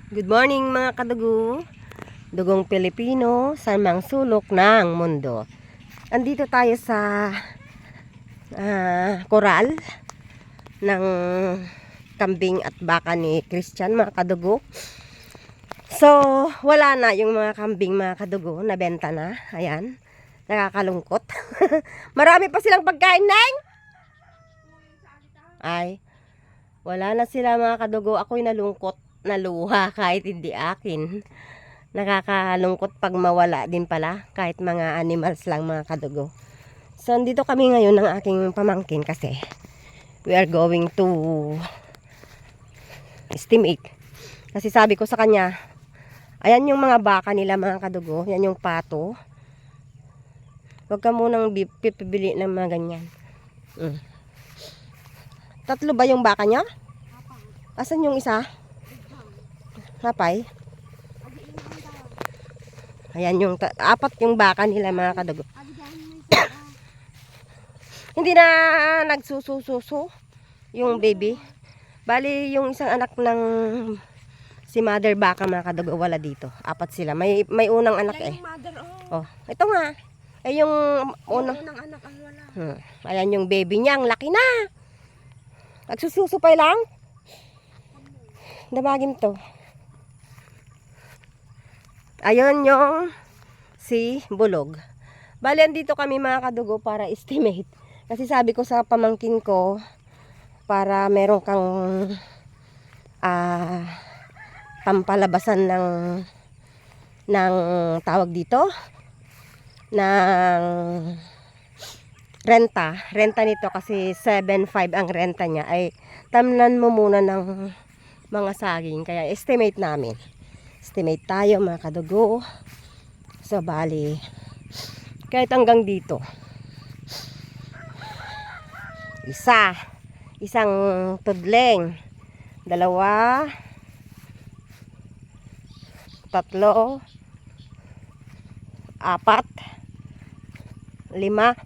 Good morning mga kadugo, dugong Pilipino sa mga sulok ng mundo. Andito tayo sa koral ng kambing at baka ni Christian mga kadugo. So wala na yung mga kambing mga kadugo, nabenta na. Ayan, nakakalungkot. Marami pa silang pagkain, Neng. Ay, wala na sila mga kadugo. Ako'y nalungkot na luha kahit hindi akin. Nakakalungkot pag mawala din pala kahit mga animals lang mga kadugo. So dito kami ngayon ng aking pamangkin kasi we are going to estimate. Kasi sabi ko sa kanya, ayan yung mga baka nila mga kadugo, yan yung pato. Huwag ka munang pipili ng mga ganyan. Tatlo ba yung baka niya? Asan yung isa? Hapay. Ayan yung apat yung baka nila mga kadugo. Hindi na nagsusususo yung baby. Bali yung isang anak ng si mother baka mga kadugo wala dito. Apat sila. May unang anak eh. Oh, ito nga. Ay yung unang anak ang wala. Ayan yung baby niya, ang laki na. Nagsususo pa lang. Damagim to. Ayun yung si Bulog. Bali, andito kami mga kadugo para estimate. Kasi sabi ko sa pamangkin ko, para meron kang pampalabasan ng tawag dito, ng renta. Renta nito kasi 7.5 ang renta niya. Ay, tamnan mo muna ng mga saging. Kaya estimate namin. Estimate tayo mga kadugo. So bali kahit hanggang dito isang tudleng, dalawa, tatlo, apat, lima,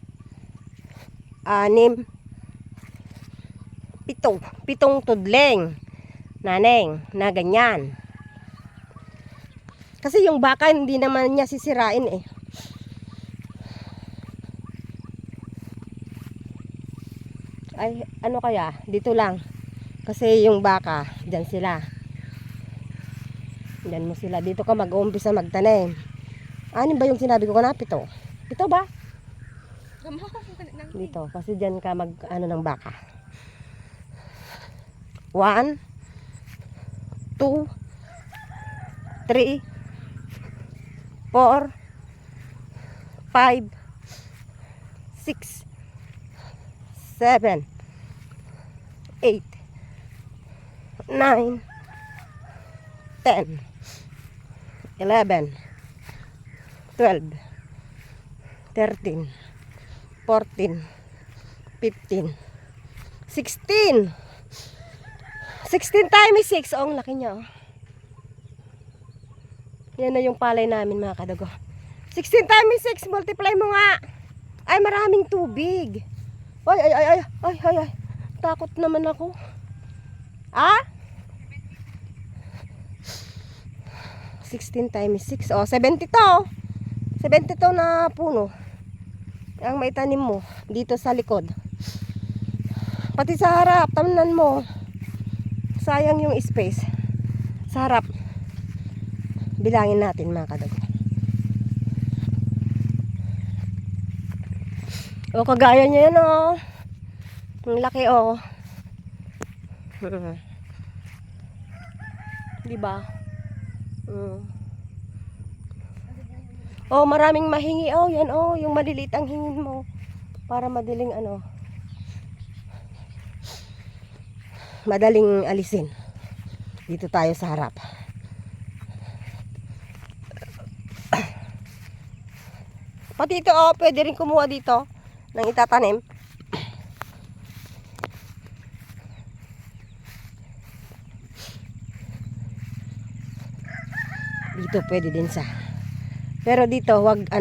anim, pitong tudleng naneng na ganyan. Kasi yung baka hindi naman niya sisirain eh. Ay, ano kaya? Dito lang. Kasi yung baka, dyan sila. Dyan mo sila. Dito ka mag-uumpisa magtanim. Ano ba yung sinabi ko na? Pito. Pito ba? Dito. Kasi dyan ka mag-ano ng baka. 1, 2, 3, 4, 5, 6, 7, 8, 9, 10, 11, 12, 13, 14, 15, 16. 16 times 6. Oh, ang laki niya oh. Yan na yung palay namin mga kadugo. 16 times 6, multiply mo nga. Ay, maraming tubig. Ay. Takot naman ako. Ah? 16 times 6. Oh, 72. 72 na puno. Ang may tanim mo dito sa likod. Pati sa harap, tamnan mo. Sayang yung space. Sa harap. Bilangin natin mga kadugo. O kagaya niya yan o. Ang laki o. Diba? O maraming mahingi o. Yan o. Yung maliliit ang hingin mo. Para madaling ano. Madaling alisin. Dito tayo sa harap. Pati ito oh, pwede rin kumuha dito ng itatanim. Dito pwede din sa. Pero dito wag 2.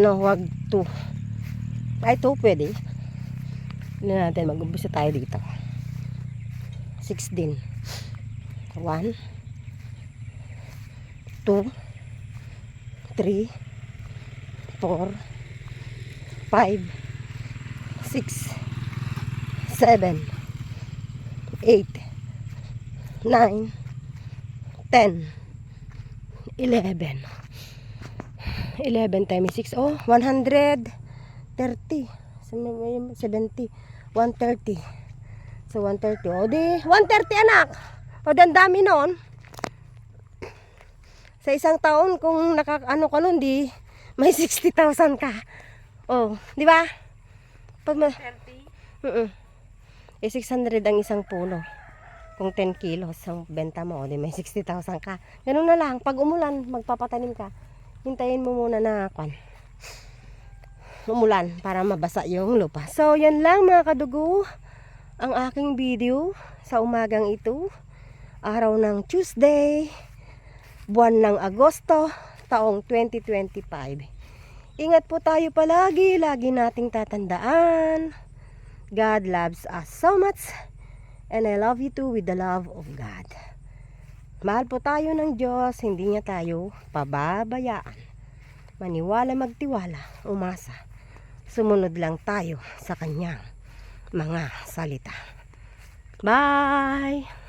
Ay 2 pwede. Ano natin, mag-umpisa tayo dito. 6 din. 1, 2, 3, 4, 5, 6, 7, 8, 9, 10, 11. 11 times 6. Oh, 130. 70. 130. So, 130. O, di, 130 anak. O, di, ang dami noon. Sa isang taon, kung ano ka nun, di, may 60,000 ka. O, di ba? Pag 30? Eh, 600 ang isang puno. Kung 10 kilos ang benta mo, di may 60,000 ka. Ganun na lang. Pag umulan, magpapatanim ka. Hintayin mo muna na umulan para mabasa yung lupa. So, yan lang mga kadugo. Ang aking video sa umagang ito. Araw ng Tuesday. Buwan ng Agosto. Taong 2025. Ingat po tayo palagi. Lagi nating tatandaan. God loves us so much. And I love you too with the love of God. Mahal po tayo ng Diyos, hindi niya tayo pababayaan. Maniwala, magtiwala, umasa. Sumunod lang tayo sa kanyang mga salita. Bye!